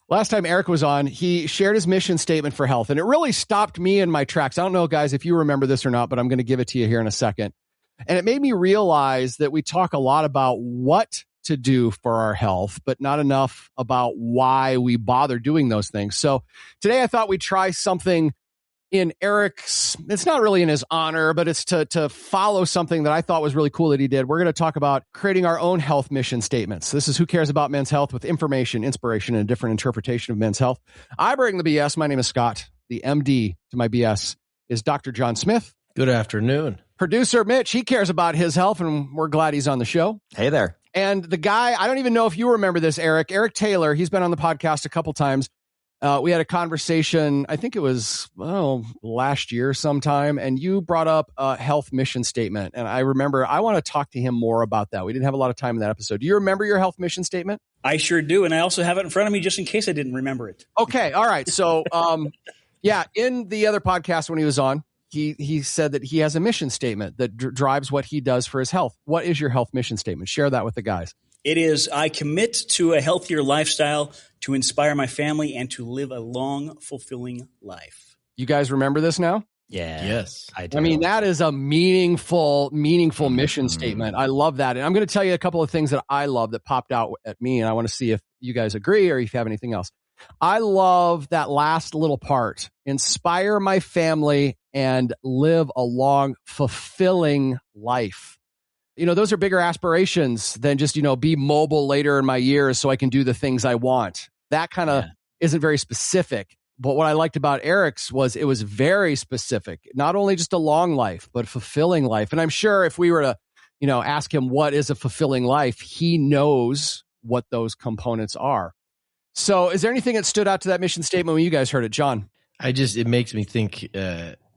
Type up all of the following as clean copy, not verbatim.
Last time Eric was on, he shared his mission statement for health, and it really stopped me in my tracks. I don't know, guys, if you remember this or not, but I'm going to give it to you here in a second. And it made me realize that we talk a lot about what to do for our health, but not enough about why we bother doing those things. So today I thought we'd try something in Eric's, it's not really in his honor, but it's to follow something that I thought was really cool that he did. We're going to talk about creating our own health mission statements. This is Who Cares About Men's Health, with information, inspiration, and a different interpretation of men's health. I bring the BS. My name is Scott. The MD to my BS is Dr. John Smith. Good afternoon. Producer Mitch, he cares about his health, and we're glad he's on the show. Hey there. And the guy, I don't even know if you remember this, Eric Taylor, he's been on the podcast a couple times. We had a conversation, I think it was last year sometime, and you brought up a health mission statement. And I remember I want to talk to him more about that. We didn't have a lot of time in that episode. Do you remember your health mission statement? I sure do. And I also have it in front of me just in case I didn't remember it. Okay. All right. So, in the other podcast when he was on, he said that he has a mission statement that drives what he does for his health. What is your health mission statement? Share that with the guys. It is, I commit to a healthier lifestyle to inspire my family and to live a long, fulfilling life. You guys remember this now? Yeah. Yes. I do. I mean, that is a meaningful mission statement. I love that. And I'm going to tell you a couple of things that I love that popped out at me, and I want to see if you guys agree or if you have anything else. I love that last little part, inspire my family and live a long, fulfilling life. You know, those are bigger aspirations than just, be mobile later in my years so I can do the things I want. That kind of isn't very specific. But what I liked about Eric's was it was very specific, not only just a long life, but a fulfilling life. And I'm sure if we were to, ask him what is a fulfilling life, he knows what those components are. So is there anything that stood out to that mission statement when you guys heard it, John? It makes me think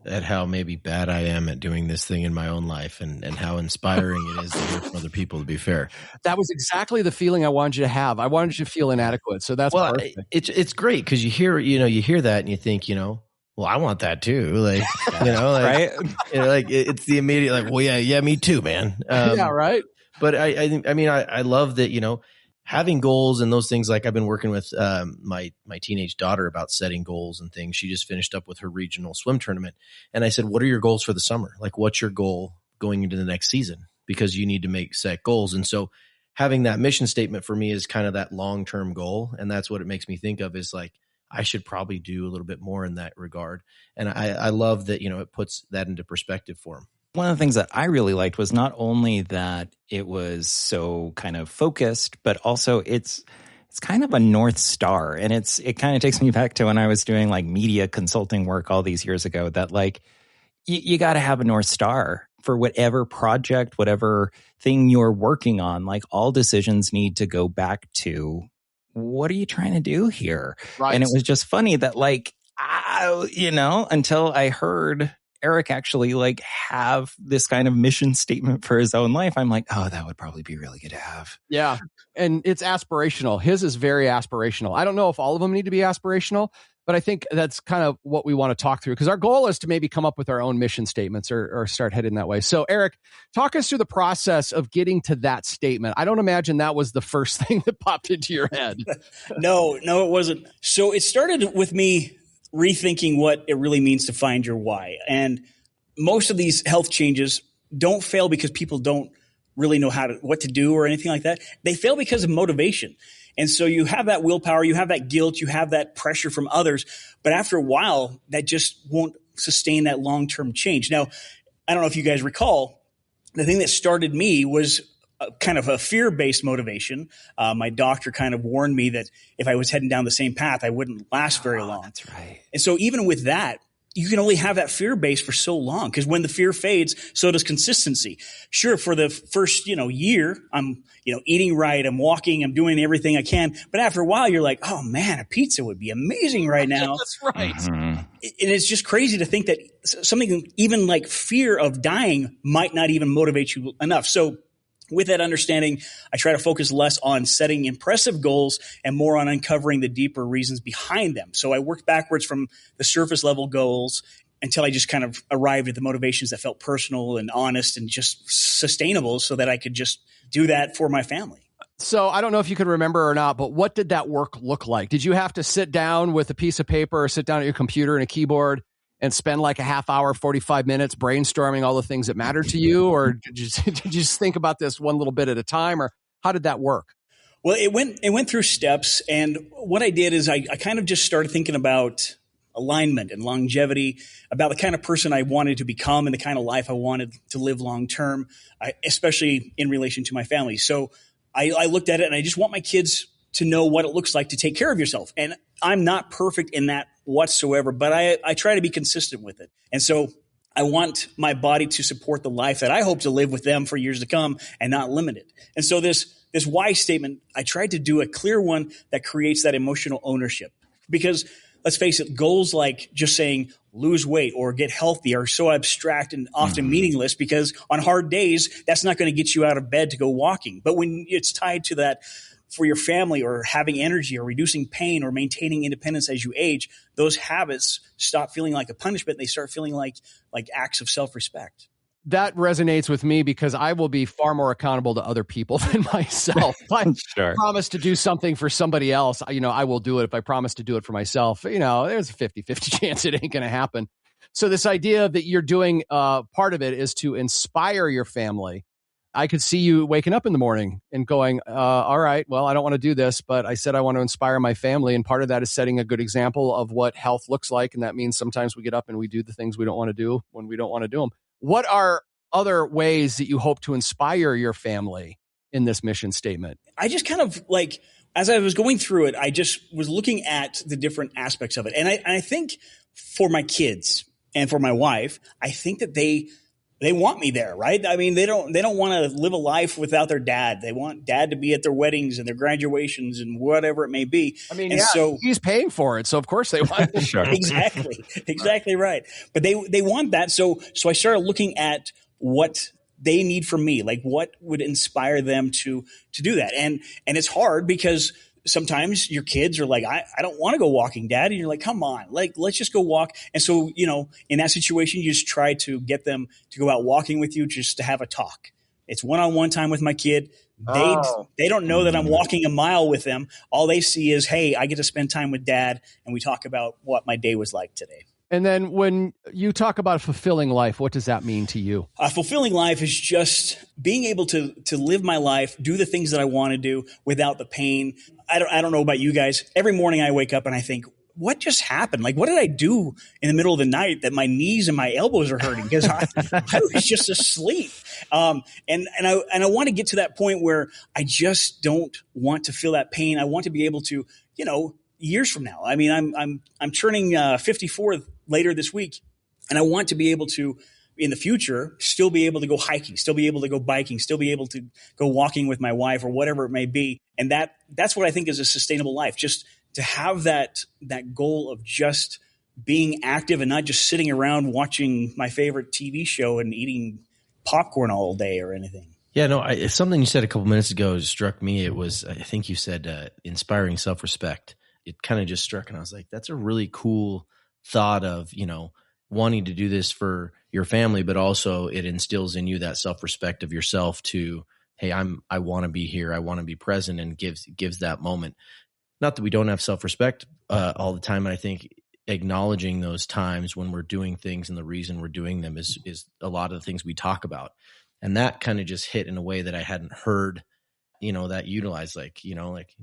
at how maybe bad I am at doing this thing in my own life, and how inspiring it is to hear from other people, to be fair. That was exactly the feeling I wanted you to have. I wanted you to feel inadequate. So that's perfect. It's great because you hear that and you think, well, I want that too. Like, right? It's the immediate, like, well, yeah, me too, man. Yeah, right. But I love that, having goals and those things. Like, I've been working with my teenage daughter about setting goals and things. She just finished up with her regional swim tournament. And I said, what are your goals for the summer? Like, what's your goal going into the next season? Because you need to set goals. And so having that mission statement for me is kind of that long-term goal. And that's what it makes me think of, is like, I should probably do a little bit more in that regard. And I love that, it puts that into perspective for him. One of the things that I really liked was not only that it was so kind of focused, but also it's kind of a North Star. And it kind of takes me back to when I was doing like media consulting work all these years ago, that like you got to have a North Star for whatever project, whatever thing you're working on. Like, all decisions need to go back to, what are you trying to do here? Right. And it was just funny that until I heard Eric actually like have this kind of mission statement for his own life, I'm like, oh, that would probably be really good to have. Yeah. And it's aspirational. His is very aspirational. I don't know if all of them need to be aspirational, but I think that's kind of what we want to talk through, because our goal is to maybe come up with our own mission statements or start heading that way. So Eric, talk us through the process of getting to that statement. I don't imagine that was the first thing that popped into your head. No, it wasn't. So it started with me rethinking what it really means to find your why. And most of these health changes don't fail because people don't really know what to do or anything like that. They fail because of motivation. And so you have that willpower, you have that guilt, you have that pressure from others. But after a while, that just won't sustain that long-term change. Now, I don't know if you guys recall, the thing that started me was kind of a fear-based motivation. My doctor kind of warned me that if I was heading down the same path, I wouldn't last very long. That's right. And so even with that, you can only have that fear base for so long, because when the fear fades, so does consistency. Sure, for the first, year, I'm, eating right, I'm walking, I'm doing everything I can. But after a while, you're like, oh man, a pizza would be amazing right now. That's right. Mm-hmm. And it's just crazy to think that something even like fear of dying might not even motivate you enough. So with that understanding, I try to focus less on setting impressive goals and more on uncovering the deeper reasons behind them. So I worked backwards from the surface level goals until I just kind of arrived at the motivations that felt personal and honest and just sustainable, so that I could just do that for my family. So I don't know if you can remember or not, but what did that work look like? Did you have to sit down with a piece of paper or sit down at your computer and a keyboard and spend like a half hour, 45 minutes brainstorming all the things that mattered to you? Or did you just think about this one little bit at a time? Or how did that work? Well, it went through steps. And what I did is I kind of just started thinking about alignment and longevity, about the kind of person I wanted to become and the kind of life I wanted to live long term, especially in relation to my family. So I looked at it and I just want my kids to know what it looks like to take care of yourself. And I'm not perfect in that whatsoever, but I try to be consistent with it. And so I want my body to support the life that I hope to live with them for years to come and not limit it. And so this why statement, I tried to do a clear one that creates that emotional ownership. Because let's face it, goals like just saying lose weight or get healthy are so abstract and often meaningless, because on hard days, that's not going to get you out of bed to go walking. But when it's tied to that for your family, or having energy, or reducing pain, or maintaining independence as you age, those habits stop feeling like a punishment. They start feeling like acts of self-respect. That resonates with me because I will be far more accountable to other people than myself. If I promise to do something for somebody else, I will do it. If I promise to do it for myself, there's a 50-50 chance it ain't going to happen. So this idea that you're doing part of it is to inspire your family. I could see you waking up in the morning and going, all right, well, I don't want to do this, but I said I want to inspire my family. And part of that is setting a good example of what health looks like. And that means sometimes we get up and we do the things we don't want to do when we don't want to do them. What are other ways that you hope to inspire your family in this mission statement? I just kind of as I was going through it, I just was looking at the different aspects of it. And I think for my kids and for my wife, I think that they want me there, right? I mean, they don't want to live a life without their dad. They want dad to be at their weddings and their graduations and whatever it may be. I mean, so he's paying for it, so of course they want it. Sure. Exactly right. But they want that. So I started looking at what they need from me, like what would inspire them to do that. And it's hard because sometimes your kids are like, I don't want to go walking, Dad. And you're like, come on, let's just go walk. And so, in that situation, you just try to get them to go out walking with you, just to have a talk. It's one-on-one time with my kid. They don't know that I'm walking a mile with them. All they see is, hey, I get to spend time with Dad, and we talk about what my day was like today. And then when you talk about a fulfilling life, what does that mean to you? A fulfilling life is just being able to live my life, do the things that I want to do without the pain. I don't know about you guys. Every morning I wake up and I think, what just happened? Like, what did I do in the middle of the night that my knees and my elbows are hurting? Because I was just asleep. And I want to get to that point where I just don't want to feel that pain. I want to be able to, years from now. I mean, I'm turning 54 later this week, and I want to be able to, in the future, still be able to go hiking, still be able to go biking, still be able to go walking with my wife or whatever it may be. And that's what I think is a sustainable life. Just to have that goal of just being active and not just sitting around watching my favorite TV show and eating popcorn all day or anything. Yeah, no, it's something you said a couple minutes ago struck me. It was, I think you said inspiring self-respect. It kind of just struck, and I was like, that's a really cool thought of, wanting to do this for your family, but also it instills in you that self-respect of yourself to, hey, I want to be here. I want to be present, and gives that moment. Not that we don't have self-respect all the time. And I think acknowledging those times when we're doing things and the reason we're doing them is a lot of the things we talk about. And that kind of just hit in a way that I hadn't heard, that utilized, like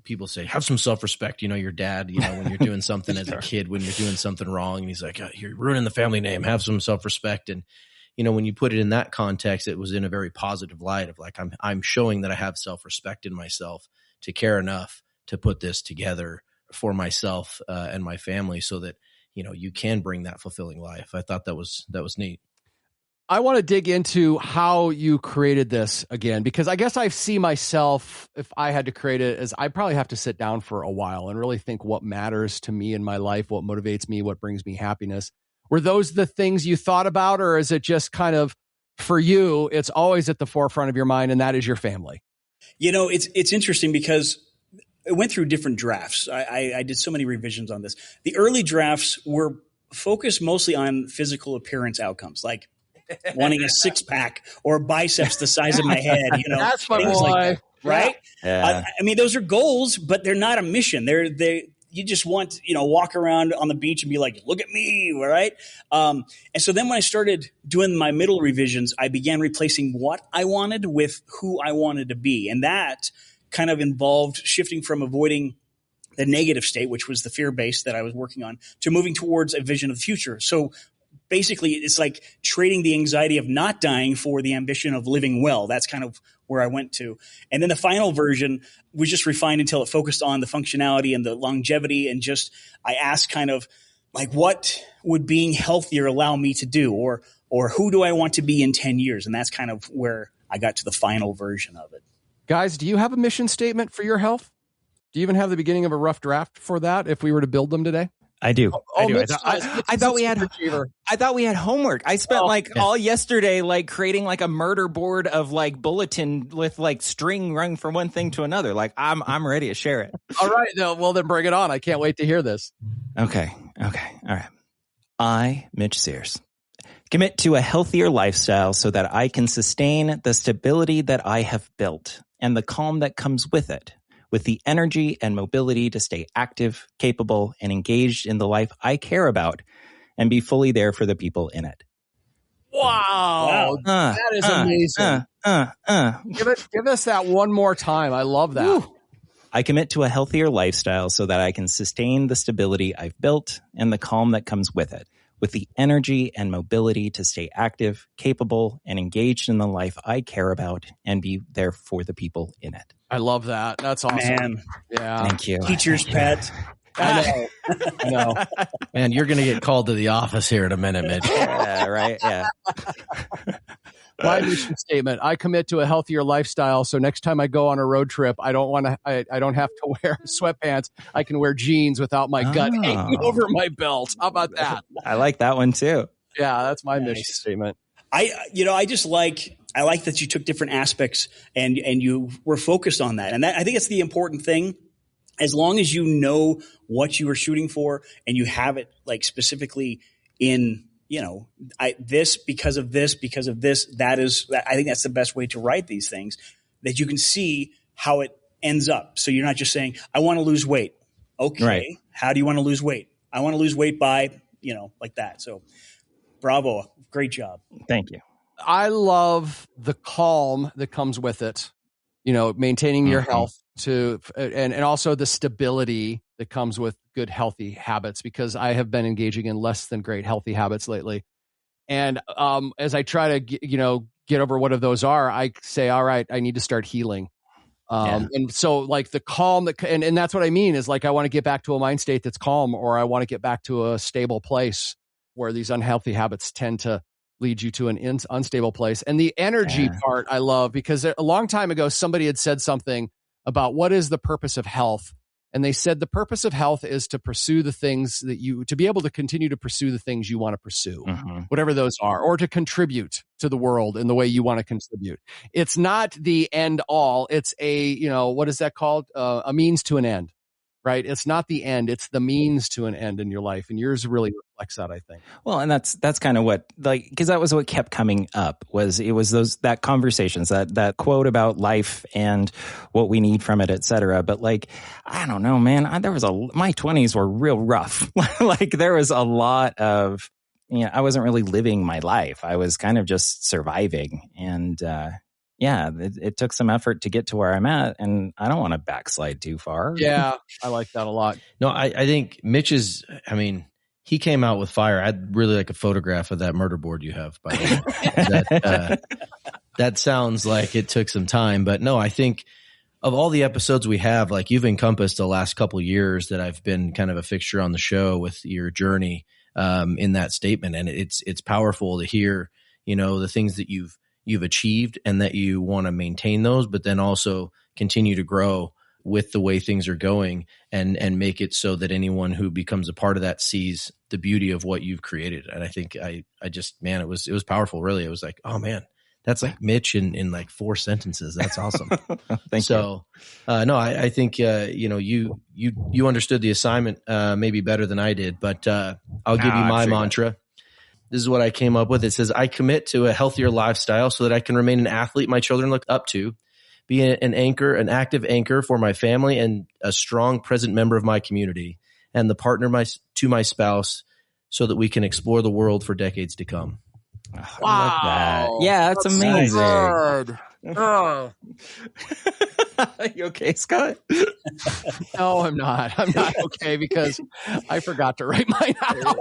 people say, have some self-respect, your dad, when you're doing something as a kid, when you're doing something wrong, and he's like, oh, you're ruining the family name, have some self-respect. And, when you put it in that context, it was in a very positive light of like, I'm showing that I have self-respect in myself to care enough to put this together for myself and my family so that, you can bring that fulfilling life. I thought that was neat. I want to dig into how you created this again, because I guess I see myself, if I had to create it, as I probably have to sit down for a while and really think what matters to me in my life, what motivates me, what brings me happiness. Were those the things you thought about, or is it just kind of, for you, it's always at the forefront of your mind, and that is your family? It's interesting because it went through different drafts. I did so many revisions on this. The early drafts were focused mostly on physical appearance outcomes, like wanting a six-pack or biceps the size of my head, That's my things boy. like that. right? Yeah. I mean, those are goals, but they're not a mission. You just want, walk around on the beach and be like, look at me, right? And so then when I started doing my middle revisions, I began replacing what I wanted with who I wanted to be. And that kind of involved shifting from avoiding the negative state, which was the fear base that I was working on, to moving towards a vision of the future. So basically, it's like trading the anxiety of not dying for the ambition of living well. That's kind of where I went to. And then the final version was just refined until it focused on the functionality and the longevity. And just, I asked kind of like, what would being healthier allow me to do? Or who do I want to be in 10 years? And that's kind of where I got to the final version of it. Guys, do you have a mission statement for your health? Do you even have the beginning of a rough draft for that if we were to build them today? I do. I do. I thought we had homework. I spent all yesterday like creating like a murder board of like bulletin with like string run from one thing to another. Like I'm ready to share it. All right. Well, then bring it on. I can't wait to hear this. Okay. All right. I, Mitch Sears, commit to a healthier lifestyle so that I can sustain the stability that I have built and the calm that comes with it, with the energy and mobility to stay active, capable, and engaged in the life I care about and be fully there for the people in it. Wow. That is amazing. Give us that one more time. I love that. Woo. I commit to a healthier lifestyle so that I can sustain the stability I've built and the calm that comes with it, with the energy and mobility to stay active, capable, and engaged in the life I care about and be there for the people in it. I love that. That's awesome. Man. Yeah. Thank you. Teacher's pet. I know. Man, you're going to get called to the office here in a minute, Mitch. Yeah, right? Yeah. My mission statement: I commit to a healthier lifestyle. So next time I go on a road trip, I don't have to wear sweatpants. I can wear jeans without my gut hanging over my belt. How about that? I like that one too. Yeah, that's my mission statement. I like that you took different aspects and you were focused on that. And I think it's the important thing. As long as you know what you are shooting for and you have it like specifically in, this because of this, I think that's the best way to write these things, that you can see how it ends up. So you're not just saying, I want to lose weight. Okay. Right. How do you want to lose weight? I want to lose weight by, like that. So bravo. Great job. Thank you. I love the calm that comes with it, maintaining your health and also the stability that comes with good, healthy habits, because I have been engaging in less than great healthy habits lately. And as I try to, get over what of those are, I say, all right, I need to start healing. And so like the calm and that's what I mean is like, I want to get back to a mind state that's calm, or I want to get back to a stable place where these unhealthy habits tend to lead you to an unstable place. And the energy part I love, because a long time ago, somebody had said something about what is the purpose of health. And they said the purpose of health is to pursue the things to be able to continue to pursue the things you want to pursue, whatever those are, or to contribute to the world in the way you want to contribute. It's not the end all. It's what is that called? A means to an end, right? It's not the end. It's the means to an end in your life. And yours really reflects that, I think. Well, and that's kind of what, because that was what kept coming up that conversations, that quote about life and what we need from it, et cetera. But I don't know, man, my 20s were real rough. There was a lot of, I wasn't really living my life. I was kind of just surviving. And, it took some effort to get to where I'm at, and I don't want to backslide too far. Yeah, I like that a lot. No, I think Mitch he came out with fire. I'd really like a photograph of that murder board you have, by the way. That sounds like it took some time, but no, I think of all the episodes we have, you've encompassed the last couple of years that I've been kind of a fixture on the show with your journey in that statement. And it's powerful to hear, the things that you've achieved and that you want to maintain those, but then also continue to grow with the way things are going and make it so that anyone who becomes a part of that sees the beauty of what you've created. And I think I just, man, it was powerful. Really. It was like, oh man, that's like Mitch in 4 sentences. That's awesome. Thank you. No, I think, you understood the assignment maybe better than I did, but I'll give you my mantra. This is what I came up with. It says, I commit to a healthier lifestyle so that I can remain an athlete my children look up to, be an anchor, an active anchor for my family and a strong present member of my community and the partner to my spouse so that we can explore the world for decades to come. Oh, I love that. Yeah, that's amazing. Good. Oh. You okay, Scott? No, I'm not. I'm not okay because I forgot to write mine out.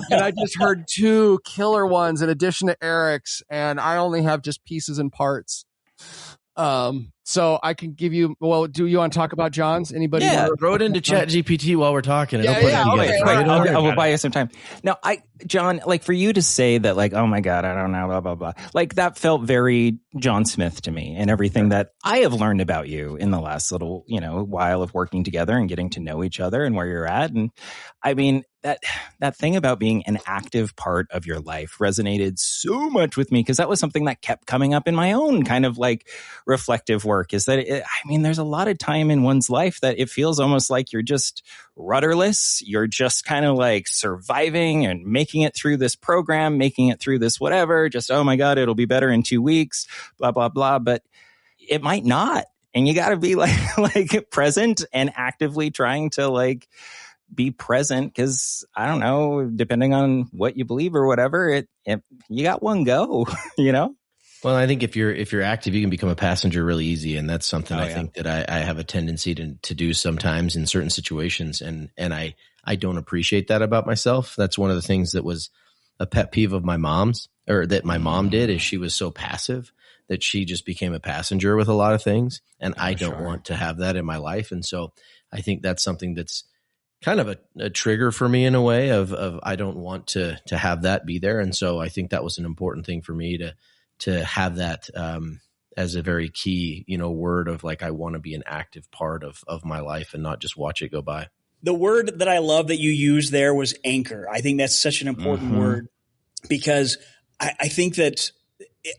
And I just heard 2 killer ones in addition to Eric's, and I only have just pieces and parts. So I can give you. Well, do you want to talk about John's? Anybody? Yeah, throw it into ChatGPT while we're talking. And I will buy you some time. Now, John, like for you to say that, like, oh my God, I don't know, blah blah blah. Like that felt very John Smith to me, and everything that I have learned about you in the last little, while of working together and getting to know each other and where you're at. And I mean, that thing about being an active part of your life resonated so much with me because that was something that kept coming up in my own kind of like reflective work is that, there's a lot of time in one's life that it feels almost like you're just rudderless. You're just kind of like surviving and making it through this program, making it through this whatever, just, oh my God, it'll be better in 2 weeks, blah, blah, blah. But it might not. And you got to be like present and actively trying to like be present because I don't know, depending on what you believe or whatever, you got one go, Well, I think if you're active, you can become a passenger really easy, and that's something I think that I have a tendency to do sometimes in certain situations, and I don't appreciate that about myself. That's one of the things that was a pet peeve of my mom's, or that my mom did, is she was so passive that she just became a passenger with a lot of things, and I don't want to have that in my life, and so I think that's something that's kind of a trigger for me in a way of I don't want to have that be there, and so I think that was an important thing for me to have that as a very key, word of like, I want to be an active part of my life and not just watch it go by. The word that I love that you used there was anchor. I think that's such an important word because I think that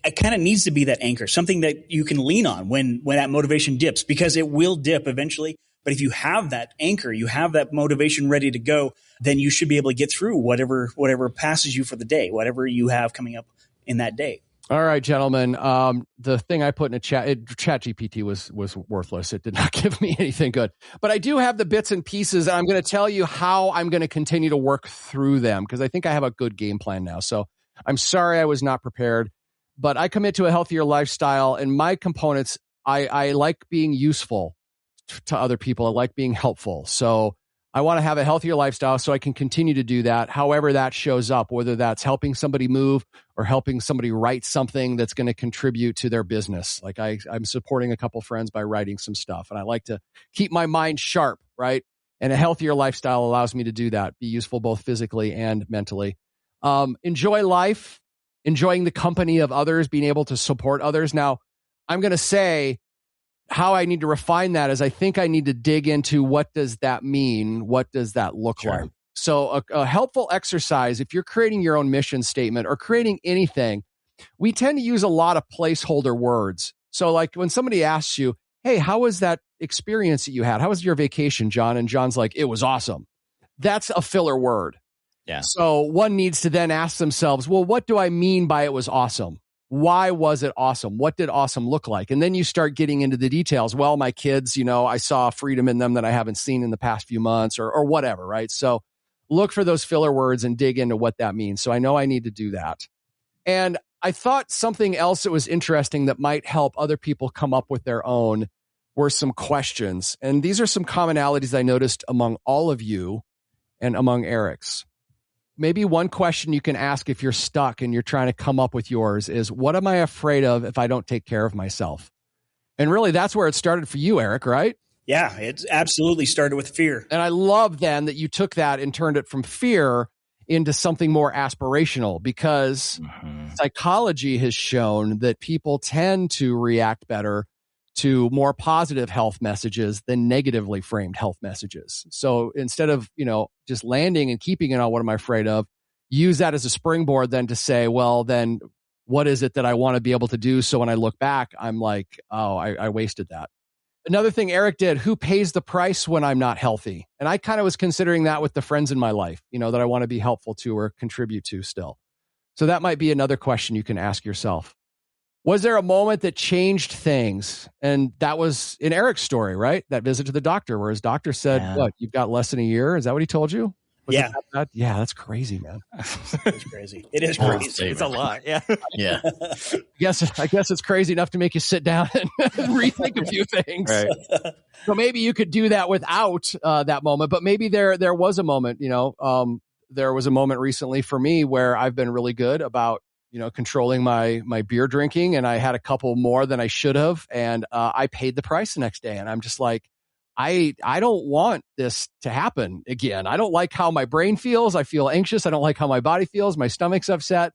it kind of needs to be that anchor, something that you can lean on when that motivation dips, because it will dip eventually. But if you have that anchor, you have that motivation ready to go, then you should be able to get through whatever passes you for the day, whatever you have coming up in that day. All right, gentlemen. The thing I put in ChatGPT was worthless. It did not give me anything good. But I do have the bits and pieces, and I'm going to tell you how I'm going to continue to work through them because I think I have a good game plan now. So I'm sorry I was not prepared, but I commit to a healthier lifestyle, and my components, I like being useful to other people. I like being helpful. So I want to have a healthier lifestyle so I can continue to do that, however that shows up, whether that's helping somebody move or helping somebody write something that's going to contribute to their business. Like I'm supporting a couple friends by writing some stuff, and I like to keep my mind sharp, right? And a healthier lifestyle allows me to do that, be useful both physically and mentally. Enjoy life, enjoying the company of others, being able to support others. Now, I'm going to say, how I need to refine that is I think I need to dig into what does that mean? What does that look like? So a helpful exercise, if you're creating your own mission statement or creating anything, we tend to use a lot of placeholder words. So like when somebody asks you, hey, how was that experience that you had? How was your vacation, John? And John's like, it was awesome. That's a filler word. Yeah. So one needs to then ask themselves, well, what do I mean by it was awesome? Why was it awesome? What did awesome look like? And then you start getting into the details. Well, my kids, I saw freedom in them that I haven't seen in the past few months or whatever, right? So look for those filler words and dig into what that means. So I know I need to do that. And I thought something else that was interesting that might help other people come up with their own were some questions. And these are some commonalities I noticed among all of you and among Eric's. Maybe one question you can ask if you're stuck and you're trying to come up with yours is, what am I afraid of if I don't take care of myself? And really, that's where it started for you, Eric, right? Yeah, it absolutely started with fear. And I love then that you took that and turned it from fear into something more aspirational, because psychology has shown that people tend to react better to more positive health messages than negatively framed health messages. So instead of, just landing and keeping it on what am I afraid of, use that as a springboard then to say, well, then what is it that I want to be able to do? So when I look back, I'm like, oh, I wasted that. Another thing Eric did, who pays the price when I'm not healthy? And I kind of was considering that with the friends in my life, that I want to be helpful to or contribute to still. So that might be another question you can ask yourself. Was there a moment that changed things? And that was in Eric's story, right? That visit to the doctor where his doctor said, what, you've got less than a year? Is that what he told you? Yeah. Yeah, that's crazy, man. It's crazy. It is crazy. It's a lot. Yeah. Yeah. I guess it's crazy enough to make you sit down and rethink a few things. Right. So maybe you could do that without that moment, but maybe there was a moment, there was a moment recently for me where I've been really good about, controlling my beer drinking, and I had a couple more than I should have. And I paid the price the next day. And I'm just like, I don't want this to happen again. I don't like how my brain feels. I feel anxious. I don't like how my body feels. My stomach's upset.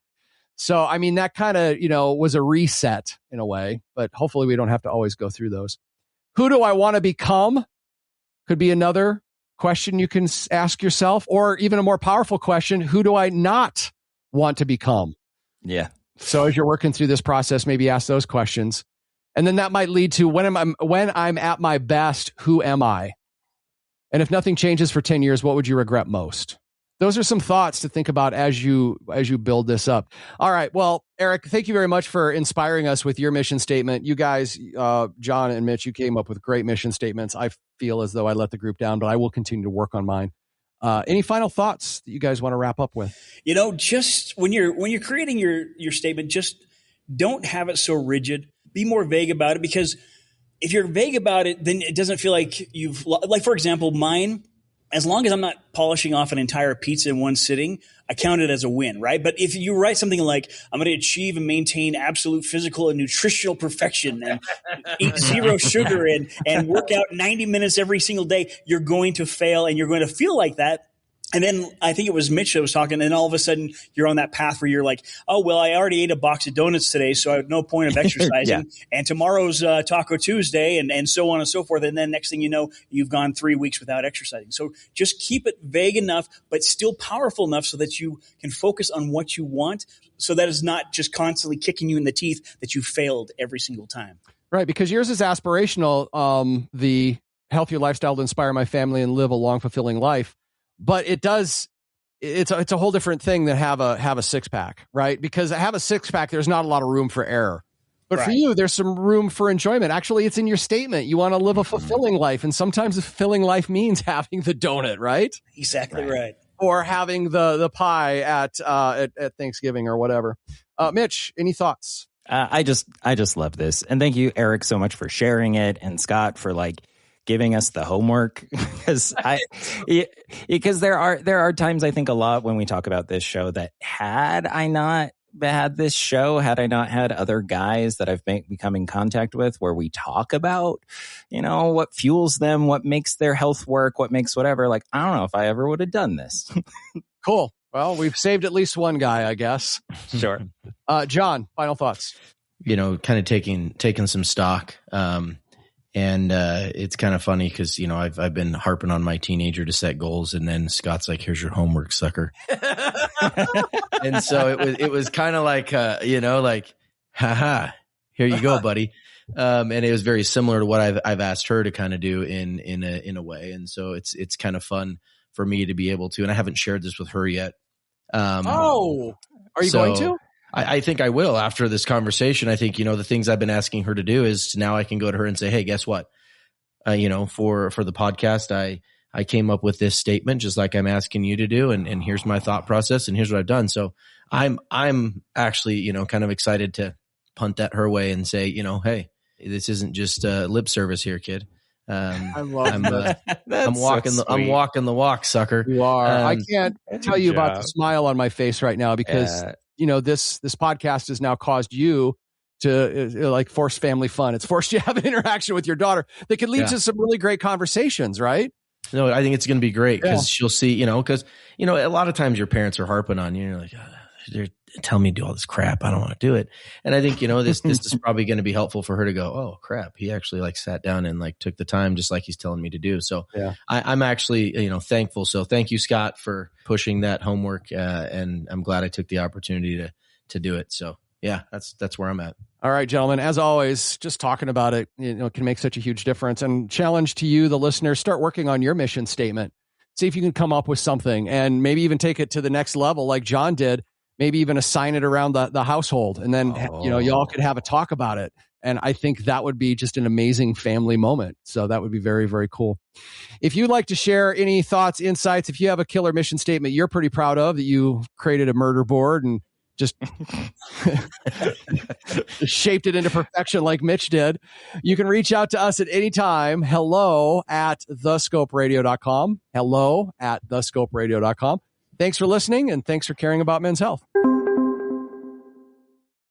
So, I mean, that kind of, was a reset in a way, but hopefully we don't have to always go through those. Who do I want to become? Could be another question you can ask yourself, or even a more powerful question. Who do I not want to become? Yeah. So as you're working through this process, maybe ask those questions. And then that might lead to when I'm at my best, who am I? And if nothing changes for 10 years, what would you regret most? Those are some thoughts to think about as you build this up. All right. Well, Eric, thank you very much for inspiring us with your mission statement. You guys, John and Mitch, you came up with great mission statements. I feel as though I let the group down, but I will continue to work on mine. Any final thoughts that you guys want to wrap up with? Just when you're creating your statement, just don't have it so rigid. Be more vague about it, because if you're vague about it, then it doesn't feel like like, for example, mine, as long as I'm not polishing off an entire pizza in one sitting, I count it as a win, right? But if you write something like, I'm going to achieve and maintain absolute physical and nutritional perfection and eat zero sugar and work out 90 minutes every single day, you're going to fail, and you're going to feel like that. And then I think it was Mitch that was talking, and all of a sudden you're on that path where you're like, oh, well, I already ate a box of donuts today, so I have no point of exercising. Yeah. And tomorrow's Taco Tuesday, and so on and so forth. And then next thing you know, you've gone 3 weeks without exercising. So just keep it vague enough, but still powerful enough so that you can focus on what you want, so that it's not just constantly kicking you in the teeth that you failed every single time. Right, because yours is aspirational, the healthier lifestyle to inspire my family and live a long, fulfilling life. But it's a whole different thing than have a six pack, right? Because have a six pack, there's not a lot of room for error. But for you, there's some room for enjoyment. Actually, it's in your statement. You want to live a fulfilling life. And sometimes a fulfilling life means having the donut, right? Exactly right. Or having the pie at Thanksgiving or whatever. Mitch, any thoughts? I just love this. And thank you, Eric, so much for sharing it, and Scott for giving us the homework, because there are times, I think, a lot when we talk about this show that had I not had this show, had I not had other guys that I've become in contact with where we talk about, what fuels them, what makes their health work, what makes whatever, I don't know if I ever would have done this. Cool. Well, we've saved at least one guy, I guess. Sure. John, final thoughts. Kind of taking some stock. And it's kind of funny because, I've been harping on my teenager to set goals, and then Scott's like, here's your homework, sucker. And so it was kind of like, haha, here you go, buddy. And it was very similar to what I've asked her to kind of do in a way. And so it's kind of fun for me to be able to, and I haven't shared this with her yet. Are you going to? I think I will after this conversation. I think, the things I've been asking her to do is now I can go to her and say, hey, guess what? For the podcast, I came up with this statement just like I'm asking you to do. And here's my thought process, and here's what I've done. So I'm actually, kind of excited to punt that her way and say, hey, this isn't just lip service here, kid. I love that. I'm walking the walk, sucker. You are. I can't tell you about the smile on my face right now because this podcast has now caused you to force family fun. It's forced you to have an interaction with your daughter that could lead to some really great conversations, right? No, I think it's going to be great because she'll see, because, a lot of times your parents are harping on you. You're like, they're telling me to do all this crap. I don't want to do it. And I think, this is probably going to be helpful for her to go, oh crap. He actually sat down and took the time just like he's telling me to do. So I'm actually, thankful. So thank you, Scott, for pushing that homework. And I'm glad I took the opportunity to do it. So yeah, that's where I'm at. All right, gentlemen, as always, just talking about it, can make such a huge difference. And challenge to you, the listener, start working on your mission statement. See if you can come up with something and maybe even take it to the next level like John did. maybe even assign it around the household. And then, y'all could have a talk about it. And I think that would be just an amazing family moment. So that would be very, very cool. If you'd like to share any thoughts, insights, if you have a killer mission statement you're pretty proud of, that you created a murder board and just shaped it into perfection like Mitch did, you can reach out to us at any time. hello@thescoperadio.com. hello@thescoperadio.com. Thanks for listening, and thanks for caring about men's health.